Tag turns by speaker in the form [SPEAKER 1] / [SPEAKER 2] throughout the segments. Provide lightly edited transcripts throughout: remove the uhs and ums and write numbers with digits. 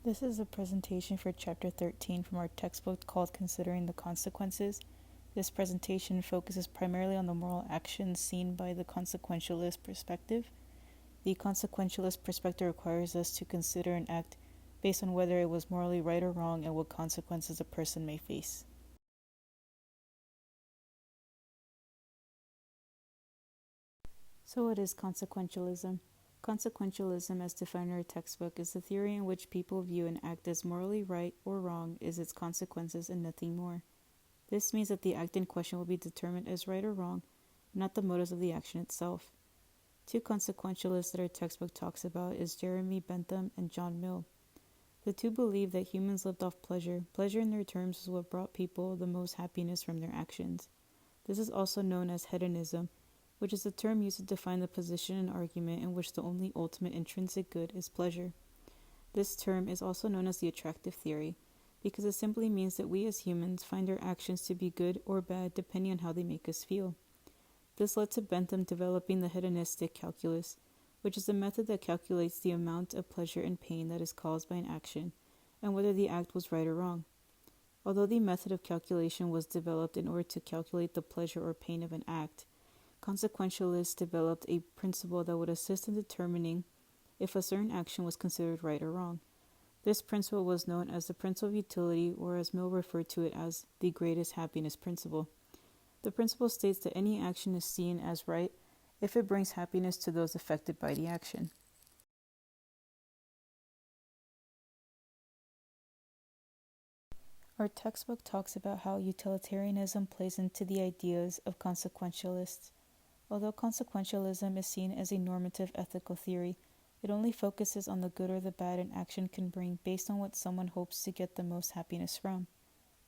[SPEAKER 1] This is a presentation for Chapter 13 from our textbook called Considering the Consequences. This presentation focuses primarily on the moral actions seen by the consequentialist perspective. The consequentialist perspective requires us to consider an act based on whether it was morally right or wrong and what consequences a person may face. So what is consequentialism? Consequentialism, as defined in our textbook, is the theory in which people view an act as morally right or wrong is its consequences and nothing more. This means that the act in question will be determined as right or wrong, not the motives of the action itself. Two consequentialists that our textbook talks about is Jeremy Bentham and John Mill. The two believe that humans lived off pleasure. Pleasure in their terms is what brought people the most happiness from their actions. This is also known as hedonism, which is a term used to define the position and argument in which the only ultimate intrinsic good is pleasure. This term is also known as the attractive theory, because it simply means that we as humans find our actions to be good or bad depending on how they make us feel. This led to Bentham developing the hedonistic calculus, which is a method that calculates the amount of pleasure and pain that is caused by an action, and whether the act was right or wrong. Although the method of calculation was developed in order to calculate the pleasure or pain of an act, consequentialists developed a principle that would assist in determining if a certain action was considered right or wrong. This principle was known as the principle of utility, or as Mill referred to it as the greatest happiness principle. The principle states that any action is seen as right if it brings happiness to those affected by the action. Our textbook talks about how utilitarianism plays into the ideas of consequentialists. Although consequentialism is seen as a normative ethical theory, it only focuses on the good or the bad an action can bring based on what someone hopes to get the most happiness from.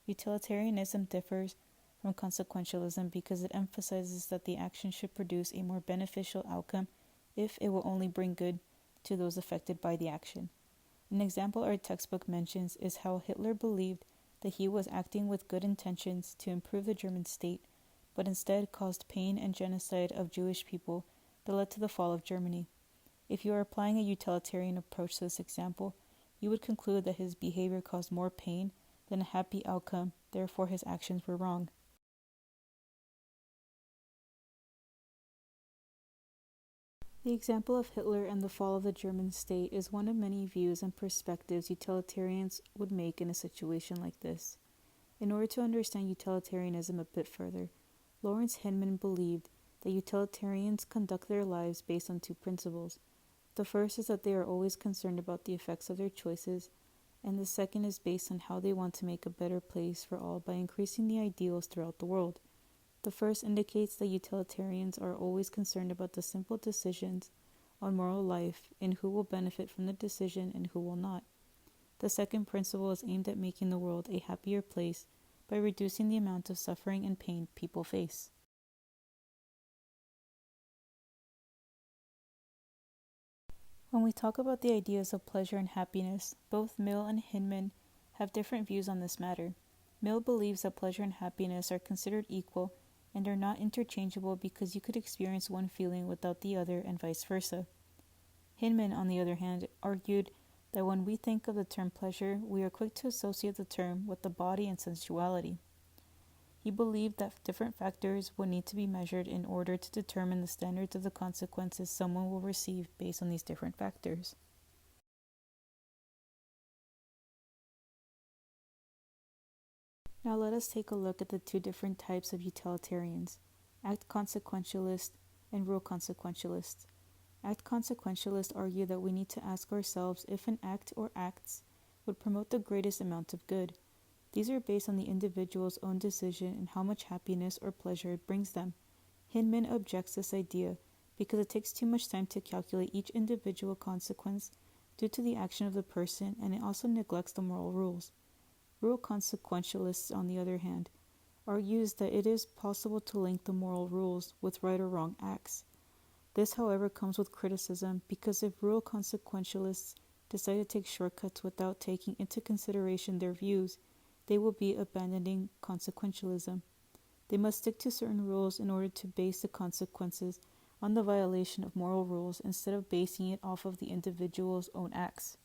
[SPEAKER 1] Utilitarianism differs from consequentialism because it emphasizes that the action should produce a more beneficial outcome if it will only bring good to those affected by the action. An example our textbook mentions is how Hitler believed that he was acting with good intentions to improve the German state, but instead caused pain and genocide of Jewish people that led to the fall of Germany. If you are applying a utilitarian approach to this example, you would conclude that his behavior caused more pain than a happy outcome, therefore his actions were wrong. The example of Hitler and the fall of the German state is one of many views and perspectives utilitarians would make in a situation like this. In order to understand utilitarianism a bit further, Lawrence Hinman believed that utilitarians conduct their lives based on two principles. The first is that they are always concerned about the effects of their choices, and the second is based on how they want to make a better place for all by increasing the ideals throughout the world. The first indicates that utilitarians are always concerned about the simple decisions on moral life and who will benefit from the decision and who will not. The second principle is aimed at making the world a happier place by reducing the amount of suffering and pain people face. When we talk about the ideas of pleasure and happiness, both Mill and Hinman have different views on this matter. Mill believes that pleasure and happiness are considered equal and are not interchangeable because you could experience one feeling without the other and vice versa. Hinman, on the other hand, argued that when we think of the term pleasure, we are quick to associate the term with the body and sensuality. He believed that different factors would need to be measured in order to determine the standards of the consequences someone will receive based on these different factors. Now let us take a look at the two different types of utilitarians, act consequentialists and rule consequentialists. Act consequentialists argue that we need to ask ourselves if an act or acts would promote the greatest amount of good. These are based on the individual's own decision and how much happiness or pleasure it brings them. Hinman objects this idea because it takes too much time to calculate each individual consequence due to the action of the person, and it also neglects the moral rules. Rule consequentialists, on the other hand, argues that it is possible to link the moral rules with right or wrong acts. This, however, comes with criticism because if rule consequentialists decide to take shortcuts without taking into consideration their views, they will be abandoning consequentialism. They must stick to certain rules in order to base the consequences on the violation of moral rules instead of basing it off of the individual's own acts.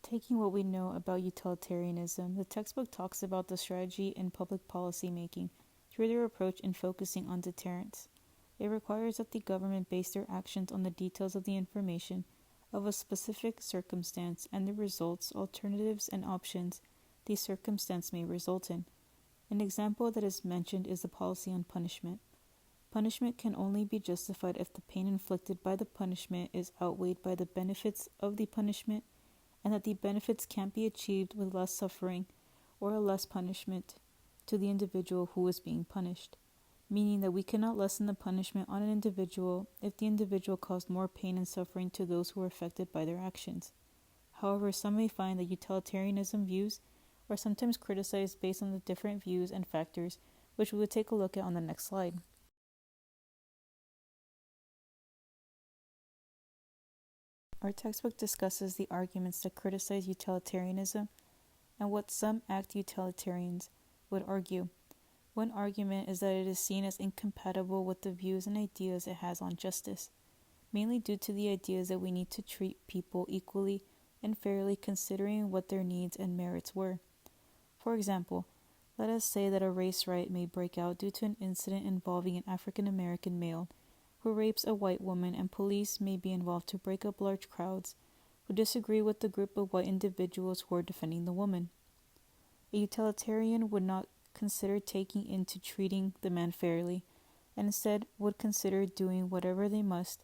[SPEAKER 1] Taking what we know about utilitarianism, the textbook talks about the strategy in public policy making through their approach in focusing on deterrence. It requires that the government base their actions on the details of the information of a specific circumstance and the results, alternatives, and options the circumstance may result in. An example that is mentioned is the policy on punishment. Punishment can only be justified if the pain inflicted by the punishment is outweighed by the benefits of the punishment, and that the benefits can't be achieved with less suffering or a less punishment to the individual who is being punished, meaning that we cannot lessen the punishment on an individual if the individual caused more pain and suffering to those who are affected by their actions. However, some may find that utilitarianism views are sometimes criticized based on the different views and factors, which we will take a look at on the next slide. Our textbook discusses the arguments that criticize utilitarianism and what some act utilitarians would argue. One argument is that it is seen as incompatible with the views and ideas it has on justice, mainly due to the ideas that we need to treat people equally and fairly considering what their needs and merits were. For example, let us say that a race riot may break out due to an incident involving an African American male who rapes a white woman, and police may be involved to break up large crowds who disagree with the group of white individuals who are defending the woman. A utilitarian would not consider taking into treating the man fairly, and instead would consider doing whatever they must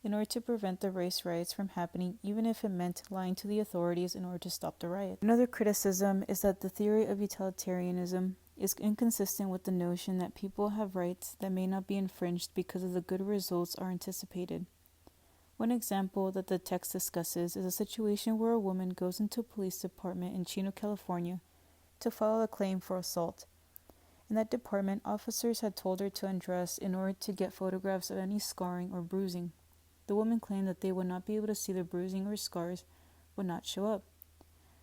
[SPEAKER 1] in order to prevent the race riots from happening, even if it meant lying to the authorities in order to stop the riot. Another criticism is that the theory of utilitarianism is inconsistent with the notion that people have rights that may not be infringed because of the good results are anticipated. One example that the text discusses is a situation where a woman goes into a police department in Chino, California to file a claim for assault. In that department, officers had told her to undress in order to get photographs of any scarring or bruising. The woman claimed that they would not be able to see the bruising or scars would not show up.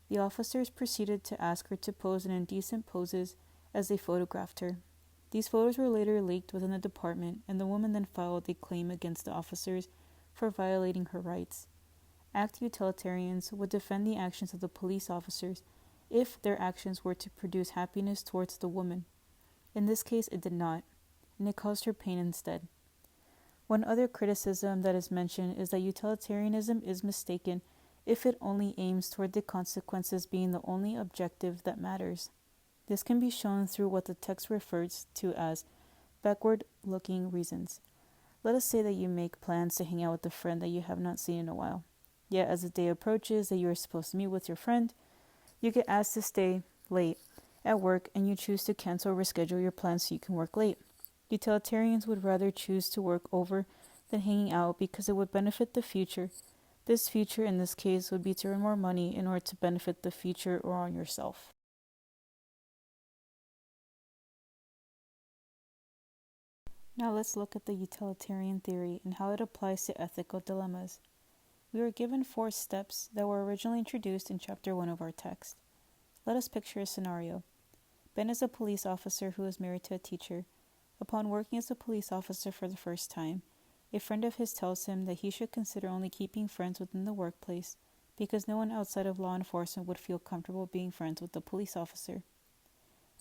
[SPEAKER 1] The officers proceeded to ask her to pose in indecent poses as they photographed her. These photos were later leaked within the department, and the woman then filed a claim against the officers for violating her rights. Act utilitarians would defend the actions of the police officers if their actions were to produce happiness towards the woman. In this case, it did not, and it caused her pain instead. One other criticism that is mentioned is that utilitarianism is mistaken if it only aims toward the consequences being the only objective that matters. This can be shown through what the text refers to as backward-looking reasons. Let us say that you make plans to hang out with a friend that you have not seen in a while. Yet, as the day approaches that you are supposed to meet with your friend, you get asked to stay late at work and you choose to cancel or reschedule your plans so you can work late. Utilitarians would rather choose to work over than hanging out because it would benefit the future. This future, in this case, would be to earn more money in order to benefit the future or on yourself. Now let's look at the utilitarian theory and how it applies to ethical dilemmas. We were given 4 steps that were originally introduced in Chapter 1 of our text. Let us picture a scenario. Ben is a police officer who is married to a teacher. Upon working as a police officer for the first time, a friend of his tells him that he should consider only keeping friends within the workplace because no one outside of law enforcement would feel comfortable being friends with a police officer.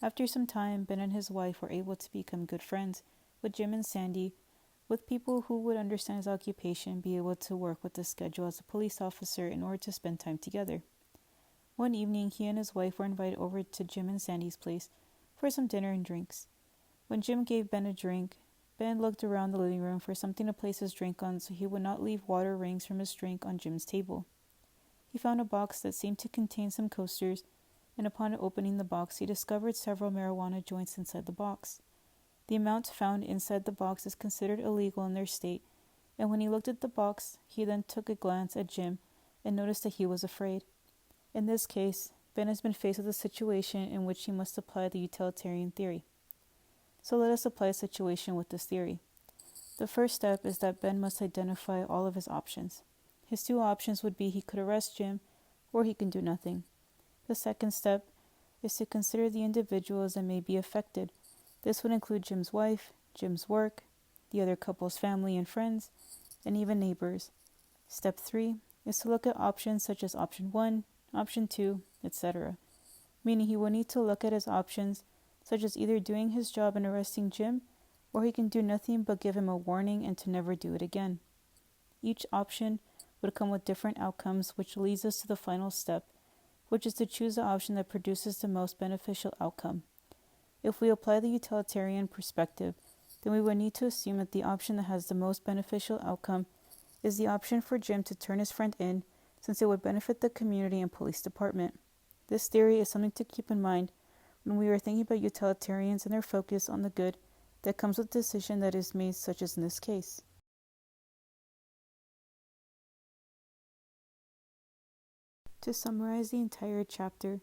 [SPEAKER 1] After some time, Ben and his wife were able to become good friends with Jim and Sandy, with people who would understand his occupation be able to work with the schedule as a police officer in order to spend time together. One evening, he and his wife were invited over to Jim and Sandy's place for some dinner and drinks. When Jim gave Ben a drink, Ben looked around the living room for something to place his drink on so he would not leave water rings from his drink on Jim's table. He found a box that seemed to contain some coasters, and upon opening the box, he discovered several marijuana joints inside the box. The amount found inside the box is considered illegal in their state, and when he looked at the box, he then took a glance at Jim and noticed that he was afraid. In this case, Ben has been faced with a situation in which he must apply the utilitarian theory. So let us apply a situation with this theory. The first step is that Ben must identify all of his options. His 2 options would be he could arrest Jim or he can do nothing. The second step is to consider the individuals that may be affected. This would include Jim's wife, Jim's work, the other couple's family and friends, and even neighbors. Step 3 is to look at options such as option 1, option 2, etc. Meaning he will need to look at his options, such as either doing his job and arresting Jim, or he can do nothing but give him a warning and to never do it again. Each option would come with different outcomes, which leads us to the final step, which is to choose the option that produces the most beneficial outcome. If we apply the utilitarian perspective, then we would need to assume that the option that has the most beneficial outcome is the option for Jim to turn his friend in, since it would benefit the community and police department. This theory is something to keep in mind when we are thinking about utilitarians and their focus on the good that comes with the decision that is made, such as in this case. To summarize the entire chapter,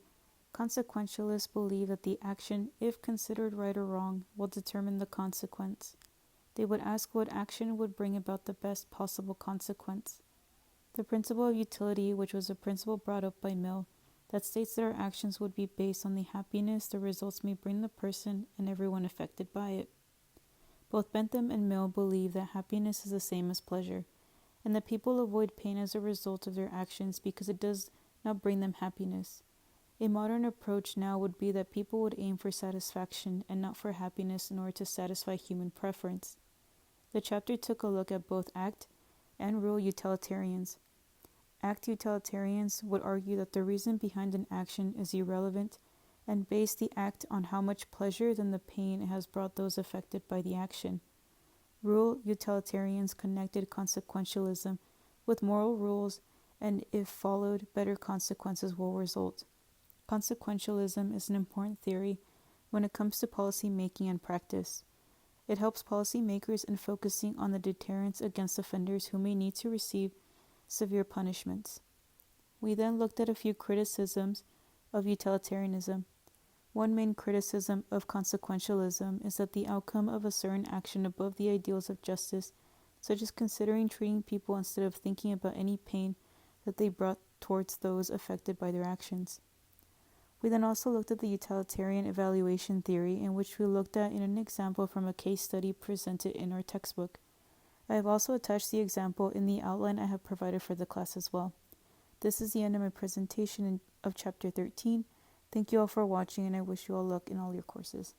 [SPEAKER 1] consequentialists believe that the action, if considered right or wrong, will determine the consequence. They would ask what action would bring about the best possible consequence. The principle of utility, which was a principle brought up by Mill, that states that our actions would be based on the happiness the results may bring the person and everyone affected by it. Both Bentham and Mill believe that happiness is the same as pleasure, and that people avoid pain as a result of their actions because it does not bring them happiness. A modern approach now would be that people would aim for satisfaction and not for happiness in order to satisfy human preference. The chapter took a look at both act and rule utilitarians. Act utilitarians would argue that the reason behind an action is irrelevant and base the act on how much pleasure than the pain it has brought those affected by the action. Rule utilitarians connected consequentialism with moral rules, and if followed, better consequences will result. Consequentialism is an important theory when it comes to policy making and practice. It helps policymakers in focusing on the deterrence against offenders who may need to receive severe punishments. We then looked at a few criticisms of utilitarianism. One main criticism of consequentialism is that the outcome of a certain action above the ideals of justice, such as considering treating people instead of thinking about any pain that they brought towards those affected by their actions. We then also looked at the utilitarian evaluation theory, in which we looked at in an example from a case study presented in our textbook. I have also attached the example in the outline I have provided for the class as well. This is the end of my presentation of Chapter 13. Thank you all for watching, and I wish you all luck in all your courses.